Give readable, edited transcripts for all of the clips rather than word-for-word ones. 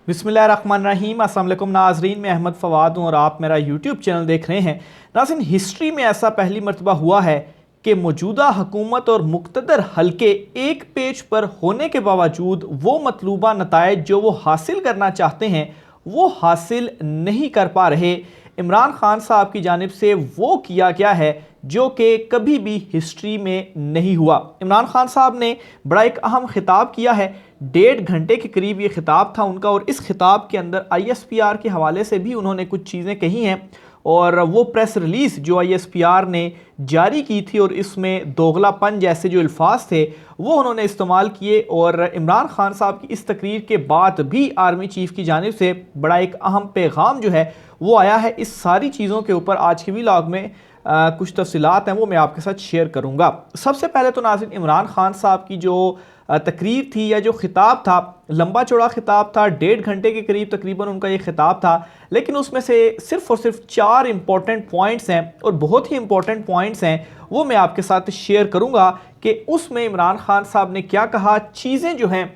बिस्मिल्लाहिर्रहमानिर्रहीम। अस्सलाम वालेकुम नाजरीन, मैं अहमद फवाद हूँ और आप मेरा यूट्यूब चैनल देख रहे हैं। नाज़रीन, हिस्ट्री में ऐसा पहली मरतबा हुआ है कि मौजूदा हुकूमत और मुक़्तदर हल्के एक पेज पर होने के बावजूद वो मतलूबा नताइज जो वो हासिल करना चाहते हैं वो हासिल नहीं कर पा रहे। इमरान खान साहब की जानिब से वो किया गया है जो कि कभी भी हिस्ट्री में नहीं हुआ। इमरान खान साहब ने बड़ा एक अहम खिताब किया है, 1.5 घंटे के करीब ये खिताब था उनका, और इस खिताब के अंदर ISPR के हवाले से भी उन्होंने कुछ चीज़ें कही हैं और वो प्रेस रिलीज़ जो ISPR ने जारी की थी और इसमें दोगलापन जैसे जो अल्फाज थे वो उन्होंने इस्तेमाल किए। और इमरान खान साहब की इस तकरीर के बाद भी आर्मी चीफ़ की जानिब से बड़ा एक अहम पैगाम जो है वो आया है। इस सारी चीज़ों के ऊपर आज के व्लॉग में कुछ तफसीलात हैं वो मैं आपके साथ शेयर करूँगा। सबसे पहले तो नाज़रीन, इमरान खान साहब की जो तकरीर थी या जो खिताब था, लंबा चौड़ा खिताब था, 1.5 घंटे के करीब तकरीबन उनका ये खिताब था, लेकिन उसमें से सिर्फ़ और सिर्फ 4 इंपॉर्टेंट पॉइंट्स हैं और बहुत ही इंपॉर्टेंट पॉइंट्स हैं वो मैं आपके साथ शेयर करूँगा कि उसमें इमरान खान साहब ने क्या कहा, चीज़ें जो हैं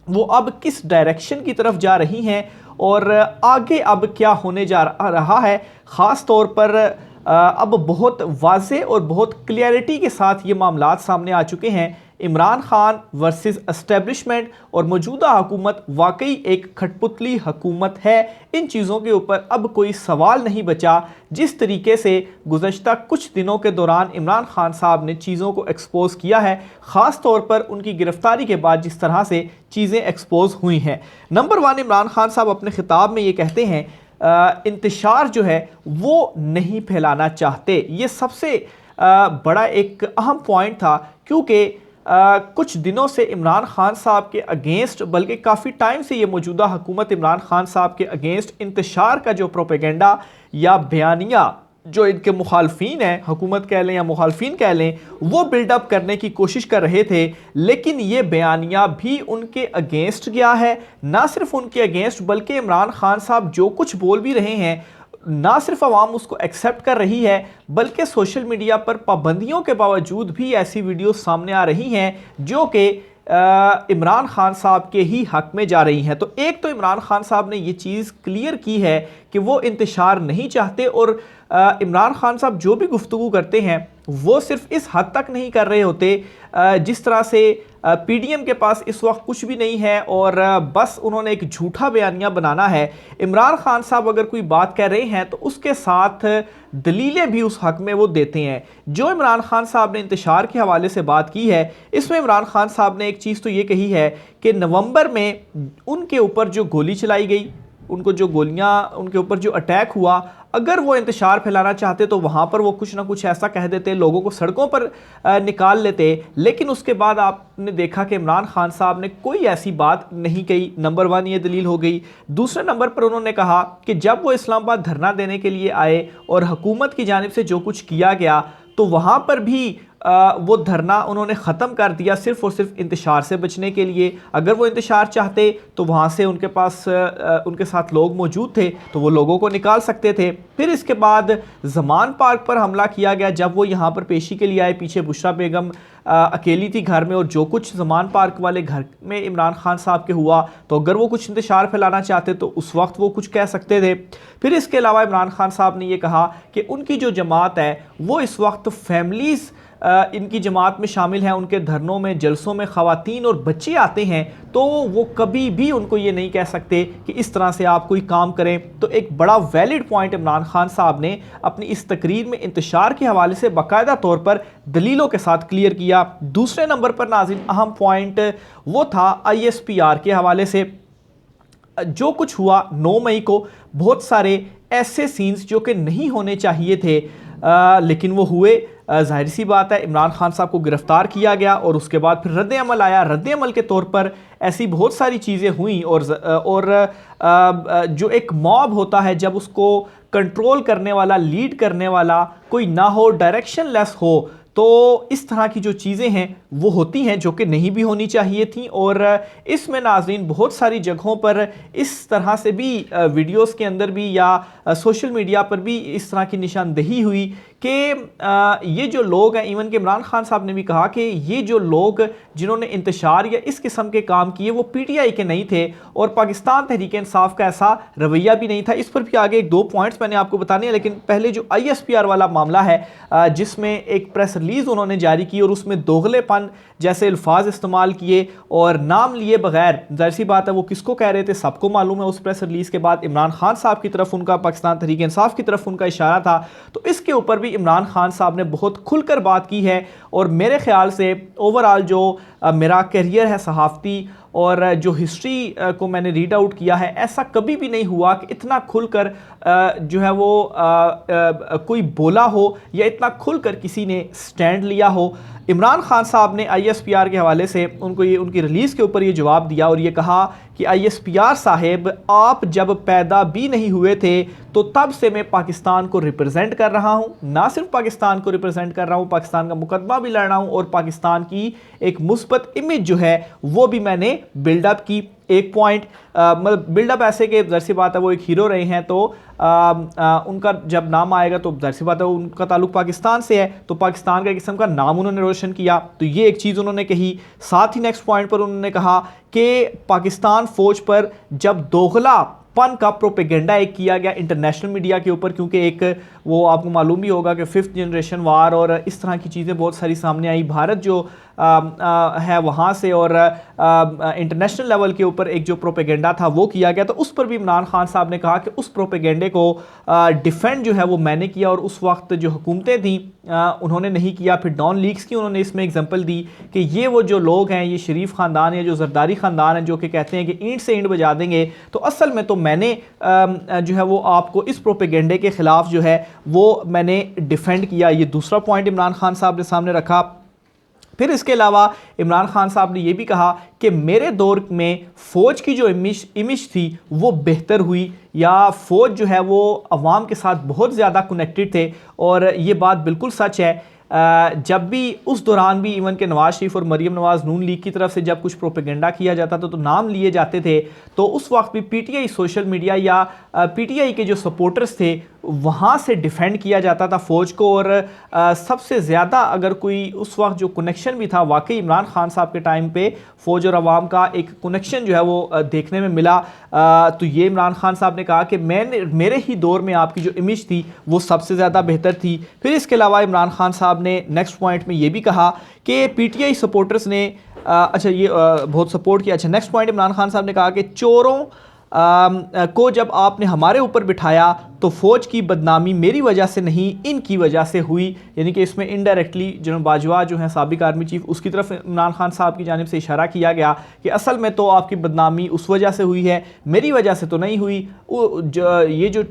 वो अब किस डायरेक्शन की तरफ जा रही हैं और आगे अब क्या होने जा रहा है। ख़ास तौर पर अब बहुत वाज़े और बहुत क्लियरिटी के साथ ये मामलात सामने आ चुके हैं। इमरान खान वर्सेस एस्टेब्लिशमेंट और मौजूदा हुकूमत वाकई एक खटपुतली हुकूमत है। इन चीज़ों के ऊपर अब कोई सवाल नहीं बचा। जिस तरीके से गुज़श्ता कुछ दिनों के दौरान इमरान खान साहब ने चीज़ों को एक्सपोज़ किया है, ख़ास तौर पर उनकी गिरफ्तारी के बाद जिस तरह से चीज़ें एक्सपोज़ हुई हैं। नंबर 1, इमरान खान साहब अपने खिताब में ये कहते हैं इंतशार जो है वो नहीं फैलाना चाहते। ये सबसे बड़ा एक अहम पॉइंट था क्योंकि कुछ दिनों से इमरान खान साहब के अगेंस्ट, बल्कि काफ़ी टाइम से ये मौजूदा हुकूमत इमरान खान साहब के अगेंस्ट इंतशार का जो प्रोपेगेंडा या बयानिया जो इनके मुखालफीन हैं, हुकूमत कह लें या मुखालफीन कह लें, वो बिल्डअप करने की कोशिश कर रहे थे। लेकिन ये बयानिया भी उनके अगेंस्ट गया है। ना सिर्फ उनके अगेंस्ट बल्कि इमरान खान साहब जो कुछ बोल भी रहे हैं ना सिर्फ आवाम उसको एक्सेप्ट कर रही है बल्कि सोशल मीडिया पर पाबंदियों के बावजूद भी ऐसी वीडियो सामने आ रही हैं जो कि इमरान खान साहब के ही हक में जा रही हैं। तो एक तो इमरान खान साहब ने ये चीज़ क्लियर की है कि वो इंतशार नहीं चाहते और इमरान खान साहब जो भी गुफ्तगू करते हैं वो सिर्फ इस हद तक नहीं कर रहे होते जिस तरह से PDM के पास इस वक्त कुछ भी नहीं है और बस उन्होंने एक झूठा बयानिया बनाना है। इमरान खान साहब अगर कोई बात कह रहे हैं तो उसके साथ दलीलें भी उस हक में वो देते हैं। जो इमरान खान साहब ने इंतशार के हवाले से बात की है, इसमें इमरान खान साहब ने एक चीज़ तो ये कही है कि नवंबर में उनके ऊपर जो गोली चलाई गई, उनको जो गोलियां, उनके ऊपर जो अटैक हुआ, अगर वो इंतशार फैलाना चाहते तो वहाँ पर वो कुछ ना कुछ ऐसा कह देते, लोगों को सड़कों पर निकाल लेते। लेकिन उसके बाद आपने देखा कि इमरान खान साहब ने कोई ऐसी बात नहीं कही। नंबर 1 ये दलील हो गई। दूसरे नंबर पर उन्होंने कहा कि जब वो इस्लामाबाद धरना देने के लिए आए और हुकूमत की जानिब से जो कुछ किया गया तो वहाँ पर भी वो धरना उन्होंने ख़त्म कर दिया सिर्फ़ और सिर्फ इंतशार से बचने के लिए। अगर वो इंतशार चाहते तो वहाँ से उनके पास उनके साथ लोग मौजूद थे तो वो लोगों को निकाल सकते थे। फिर इसके बाद ज़मान पार्क पर हमला किया गया जब वो यहाँ पर पेशी के लिए आए। पीछे बुशरा बेगम अकेली थी घर में और जो कुछ ज़मान पार्क वाले घर में इमरान खान साहब के हुआ तो अगर वो कुछ इंतशार फैलाना चाहते तो उस वक्त वो कुछ कह सकते थे। फिर इसके अलावा इमरान खान साहब ने ये कहा कि उनकी जो जमात है वो इस वक्त फैमिलीज़ इनकी जमात में शामिल हैं, उनके धरनों में, जलसों में ख़वातीन और बच्चे आते हैं तो वो कभी भी उनको ये नहीं कह सकते कि इस तरह से आप कोई काम करें। तो एक बड़ा वैलिड पॉइंट इमरान खान साहब ने अपनी इस तकरीर में इंतशार के हवाले से बाकायदा तौर पर दलीलों के साथ क्लियर किया। दूसरे नंबर पर नाज़रीन अहम पॉइंट वो था ISPR के हवाले से। जो कुछ हुआ 9 मई को, बहुत सारे ऐसे सीन्स जो कि नहीं होने चाहिए थे लेकिन वो हुए। जाहिर सी बात है इमरान खान साहब को गिरफ्तार किया गया और उसके बाद फिर रद्द अमल आया। रद्द अमल के तौर पर ऐसी बहुत सारी चीज़ें हुई और जो एक मॉब होता है जब उसको कंट्रोल करने वाला, लीड करने वाला कोई ना हो, डायरेक्शन लेस हो, तो इस तरह की जो चीज़ें हैं वो होती हैं जो कि नहीं भी होनी चाहिए थी। और इसमें नाज़रीन बहुत सारी जगहों पर इस तरह से भी वीडियोस के अंदर भी या सोशल मीडिया पर भी इस तरह की निशानदेही हुई कि ये जो लोग हैं, इवन कि इमरान खान साहब ने भी कहा कि ये जो लोग जिन्होंने इंतशार या इस किस्म के काम किए वो पीटीआई के नहीं थे और पाकिस्तान तहरीक इंसाफ का ऐसा रवैया भी नहीं था। इस पर भी आगे एक दो पॉइंट्स मैंने आपको बताने हैं, लेकिन पहले जो ISPR वाला मामला है जिसमें एक प्रेस रिलीज उन्होंने जारी की और उसमें दोगलेपन जैसे अल्फाज इस्तेमाल किए और नाम लिए बगैर, जाहिर सी बात है वो किसको कह रहे थे सबको मालूम है। उस प्रेस रिलीज के बाद इमरान खान साहब की तरफ उनका, पाकिस्तान तहरीक इंसाफ की तरफ उनका इशारा था, तो इसके ऊपर भी इमरान खान साहब ने बहुत खुलकर बात की है। और मेरे ख्याल से ओवरऑल जो मेरा करियर है सहाफ़ती और जो हिस्ट्री को मैंने रीड आउट किया है, ऐसा कभी भी नहीं हुआ कि इतना खुलकर जो है वो कोई बोला हो या इतना खुलकर किसी ने स्टैंड लिया हो। इमरान खान साहब ने ISPR के हवाले से उनको ये उनकी रिलीज़ के ऊपर ये जवाब दिया और ये कहा कि ISPR साहेब, आप जब पैदा भी नहीं हुए थे तो तब से मैं पाकिस्तान को रिप्रेजेंट कर रहा हूँ, ना सिर्फ पाकिस्तान को रिप्रेजेंट कर रहा हूँ, पाकिस्तान का मुकदमा भी लड़ रहा हूँ और पाकिस्तान की एक मुस्बत इमेज जो है वो भी मैंने बिल्डअप की। एक पॉइंट मतलब बिल्डअप ऐसे कि जाहिर सी बात है वो एक हीरो रहे हैं, तो उनका जब नाम आएगा तो जाहिर सी बात है उनका ताल्लुक पाकिस्तान से है, तो पाकिस्तान का एक किस्म का नाम उन्होंने रोशन किया, तो ये एक चीज़ उन्होंने कही। साथ ही नेक्स्ट पॉइंट पर उन्होंने कहा कि पाकिस्तान फ़ौज पर जब दोगलापन का प्रोपेगेंडा एक किया गया इंटरनेशनल मीडिया के ऊपर, क्योंकि एक वो आपको मालूम भी होगा कि 5th जनरेशन वार और इस तरह की चीज़ें बहुत सारी सामने आई, भारत जो है वहाँ से, और इंटरनेशनल लेवल के ऊपर एक जो प्रोपेगेंडा था वो किया गया, तो उस पर भी इमरान खान साहब ने कहा कि उस प्रोपेगेंडे को डिफेंड जो है वो मैंने किया और उस वक्त जो हुकूमतें थी उन्होंने नहीं किया। फिर डॉन लीक्स की उन्होंने इसमें एग्जांपल दी कि ये वो जो लोग हैं, ये शरीफ ख़ानदान है, जो जरदारी ख़ानदान है, जो कि कहते हैं कि ईंट से ईंट बजा देंगे, तो असल में तो मैंने जो है वो आपको इस प्रोपेगेंडे के ख़िलाफ़ जो है वो मैंने डिफेंड किया। ये दूसरा पॉइंट इमरान खान साहब ने सामने रखा। फिर इसके अलावा इमरान खान साहब ने यह भी कहा कि मेरे दौर में फ़ौज की जो इमेज थी वो बेहतर हुई, या फ़ौज जो है वो अवाम के साथ बहुत ज़्यादा कनेक्टेड थे, और ये बात बिल्कुल सच है। जब भी उस दौरान भी इवन के नवाज़ शरीफ और मरीम नवाज़ नून लीग की तरफ से जब कुछ प्रोपेगेंडा किया जाता था तो नाम लिए जाते थे, तो उस वक्त भी पीटीआई सोशल मीडिया या पीटीआई के जो सपोर्टर्स थे वहाँ से डिफेंड किया जाता था फ़ौज को। और सबसे ज़्यादा अगर कोई उस वक्त जो कनेक्शन भी था, वाकई इमरान खान साहब के टाइम पे फ़ौज और अवाम का एक कनेक्शन जो है वो देखने में मिला। तो ये इमरान खान साहब ने कहा कि मेरे ही दौर में आपकी जो इमेज थी वो सबसे ज़्यादा बेहतर थी। फिर इसके अलावा इमरान खान साहब ने नेक्स्ट पॉइंट में ये भी कहा कि पीटीआई सपोर्टर्स ने ये बहुत सपोर्ट किया। अच्छा, नेक्स्ट पॉइंट इमरान खान साहब ने कहा कि चोरों को जब आपने हमारे ऊपर बिठाया तो फ़ौज की बदनामी मेरी वजह से नहीं, इनकी वजह से हुई। यानी कि इसमें इनडायरेक्टली जनरल बाजवा जो है साबिक आर्मी चीफ, उसकी तरफ इमरान खान साहब की जानिब से इशारा किया गया कि असल में तो आपकी बदनामी उस वजह से हुई है, मेरी वजह से तो नहीं हुई। ये जो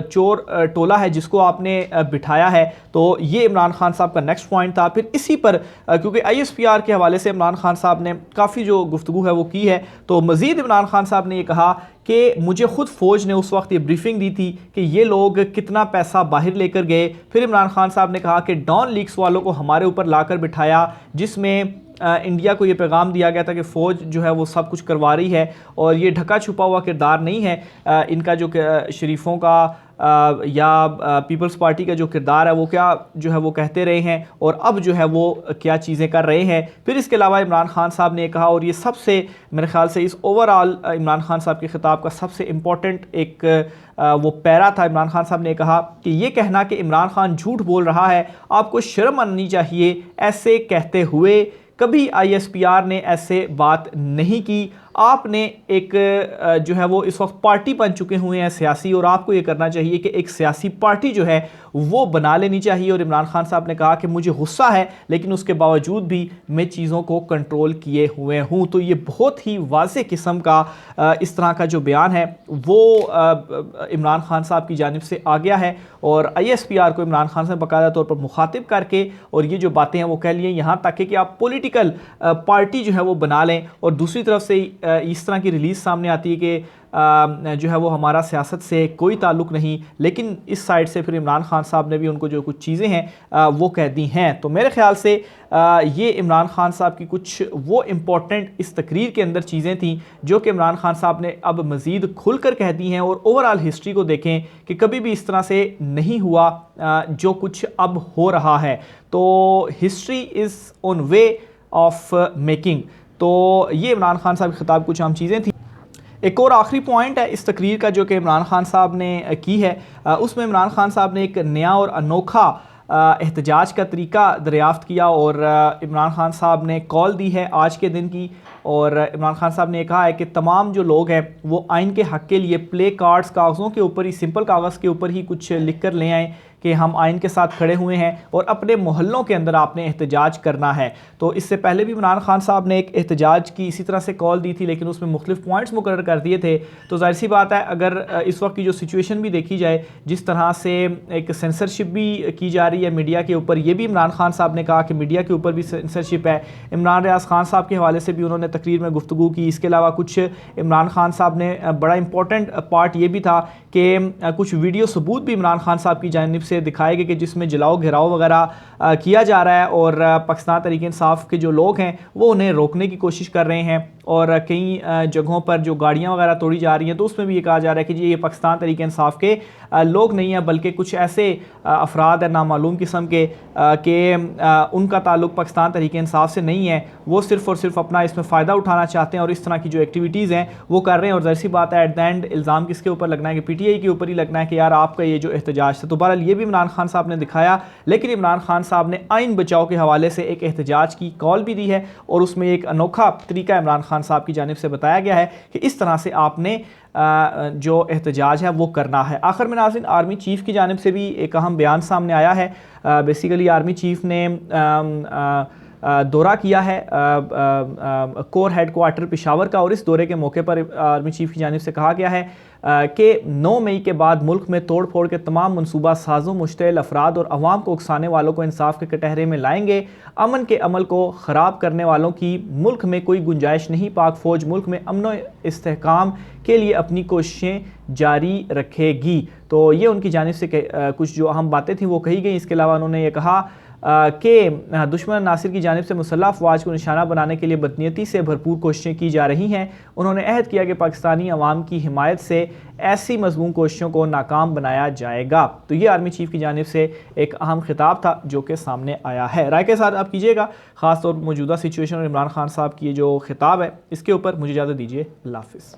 चोर टोला है जिसको आपने बिठाया है, तो ये इमरान खान साहब का नेक्स्ट पॉइंट था। फिर इसी पर क्योंकि ISPR के हवाले से इमरान खान साहब ने काफ़ी जो गुफ्तगू है वो की है, तो मज़ीद इमरान खान साहब ने ये कहा कि मुझे खुद फ़ौज ने उस वक्त ये ब्रीफिंग दी थी कि ये लोग कितना पैसा बाहर लेकर गए। फिर इमरान खान साहब ने कहा कि डॉन लीक्स वालों को हमारे ऊपर लाकर बिठाया, जिसमें इंडिया को ये पैगाम दिया गया था कि फ़ौज जो है वो सब कुछ करवा रही है और ये ढका छुपा हुआ किरदार नहीं है इनका, जो शरीफों का या पीपल्स पार्टी का जो किरदार है वो क्या जो है वो कहते रहे हैं और अब जो है वो क्या चीज़ें कर रहे हैं। फिर इसके अलावा इमरान खान साहब ने कहा, और ये सबसे मेरे ख्याल से इस ओवरऑल इमरान खान साहब के ख़िताब का सबसे इम्पॉर्टेंट एक वो पैरा था। इमरान खान साहब ने कहा कि ये कहना कि इमरान खान झूठ बोल रहा है, आपको शर्म आनी चाहिए ऐसे कहते हुए। कभी ISPR ने ऐसे बात नहीं की। आपने एक जो है वो इस वक्त पार्टी बन चुके हुए हैं सियासी, और आपको ये करना चाहिए कि एक सियासी पार्टी जो है वो बना लेनी चाहिए। और इमरान खान साहब ने कहा कि मुझे गुस्सा है लेकिन उसके बावजूद भी मैं चीज़ों को कंट्रोल किए हुए हूँ। तो ये बहुत ही वाज़ेह किस्म का इस तरह का जो बयान है वो इमरान खान साहब की जानिब से आ गया है, और ISPR को इमरान खान से बाकायदा तौर पर मुखातिब करके और ये जो बातें हैं वो कह लिए, यहाँ तक कि आप पॉलिटिकल पार्टी जो है वो बना लें। और दूसरी तरफ से इस तरह की रिलीज़ सामने आती है कि जो है वो हमारा सियासत से कोई ताल्लुक़ नहीं, लेकिन इस साइड से फिर इमरान खान साहब ने भी उनको जो कुछ चीज़ें हैं वो कह दी हैं। तो मेरे ख़्याल से ये इमरान खान साहब की कुछ वो इम्पॉर्टेंट इस तकरीर के अंदर चीज़ें थी जो कि इमरान खान साहब ने अब मज़ीद खुल कर कह दी हैं। और ओवरऑल हिस्ट्री को देखें कि कभी भी इस तरह से नहीं हुआ जो कुछ अब हो रहा है। तो history is on way of making. तो ये इमरान खान साहब के खिताब कुछ आम चीज़ें थी। एक और आखिरी पॉइंट है इस तकरीर का जो कि इमरान खान साहब ने की है, उसमें इमरान खान साहब ने एक नया और अनोखा एहतजाज का तरीका दरियाफ़्त किया और इमरान खान साहब ने कॉल दी है आज के दिन की। और इमरान खान साहब ने कहा है कि तमाम जो लोग हैं वो आइन के हक़ के लिए प्ले कार्ड्स कागज़ों के ऊपर ही, सिंपल कागज़ के ऊपर ही कुछ लिख कर ले आएँ कि हम आइन के साथ खड़े हुए हैं और अपने मोहल्लों के अंदर आपने एहतजाज करना है। तो इससे पहले भी इमरान खान साहब ने एक एहतजाज की इसी तरह से कॉल दी थी, लेकिन उसमें मुख्तलिफ पॉइंट्स मुकर्रर कर दिए थे। तो जाहिर सी बात है, अगर इस वक्त की जो सिचुएशन भी देखी जाए, जिस तरह से एक सेंसरशिप भी की जा रही है मीडिया के ऊपर, ये भी इमरान खान साहब ने कहा कि मीडिया के ऊपर भी सेंसरशिप है। इमरान रियाज खान साहब के हवाले से भी उन्होंने तकरीर में गुफ्तगू की। इसके अलावा कुछ इमरान खान साहब ने बड़ा इंपॉर्टेंट पार्ट ये भी था कि कुछ वीडियो सबूत भी इमरान खान साहब की जानिब से दिखाए गए कि जिसमें जलाओ घेराव वगैरह किया जा रहा है और पाकिस्तान तहरीक इंसाफ के जो लोग हैं वो उन्हें रोकने की कोशिश कर रहे हैं। और कई जगहों पर जो गाड़ियां वगैरह तोड़ी जा रही हैं तो उसमें भी ये कहा जा रहा है कि जी ये पाकिस्तान तहरीक इंसाफ के लोग नहीं हैं, बल्कि कुछ ऐसे अफराद हैं नामालूम किस्म के कि उनका ताल्लुक पाकिस्तान तहरीक इंसाफ से नहीं है, वो सिर्फ़ और सिर्फ अपना इसमें फ़ायदा उठाना चाहते हैं और इस तरह की जो एक्टिविटीज़ हैं वो कर रहे हैं। और ज़ाहिर सी बात है, एट द एंड इल्ज़ाम किसके ऊपर लगना है कि PTI के ऊपर ही लगना है कि यार आपका ये जो एहतजाज था। तो बहरहाल ये भी इमरान खान साहब ने दिखाया, लेकिन इमरान खान साहब ने आइन बचाओ के हवाले से एक एहतजाज की कॉल भी दी है और उसमें एक अनोखा तरीका इमरान खान साहब की जानिब से बताया गया है कि इस तरह से आपने जो एहतजाज है वो करना है। आखिर में नाज़रीन, आर्मी चीफ़ की जानिब से भी एक अहम बयान सामने आया है। बेसिकली आर्मी चीफ़ ने दौरा किया है कोर हेडक्वार्टर पेशावर का, और इस दौरे के मौके पर आर्मी चीफ़ की जानिब से कहा गया है कि 9 मई के बाद मुल्क में तोड़ फोड़ के तमाम मनसूबा साजों मुश्तइल अफराद और अवाम को उकसाने वालों को इंसाफ के कटहरे में लाएंगे। अमन के अमल को ख़राब करने वालों की मुल्क में कोई गुंजाइश नहीं। पाक फ़ौज मुल्क में अमन व इस्तेहकाम के लिए अपनी कोशिशें जारी रखेगी। तो ये उनकी जानिब से कुछ जो अहम बातें थी वो कही गई। इसके अलावा उन्होंने ये कहा कि दुश्मन नासिर की जानिब से मुसल्लह अफवाज को निशाना बनाने के लिए बदनीयती से भरपूर कोशिशें की जा रही हैं। उन्होंने अहद किया कि पाकिस्तानी अवाम की हिमायत से ऐसी मजमून कोशिशों को नाकाम बनाया जाएगा। तो ये आर्मी चीफ़ की जानिब से एक अहम खिताब था जो कि सामने आया है। राय के साथ आप कीजिएगा, ख़ासतौर पर मौजूदा सिचुएशन और इमरान खान साहब की जो खिताब है इसके ऊपर। मुझे इजाज़त दीजिए, अल्लाह हाफ़िज़।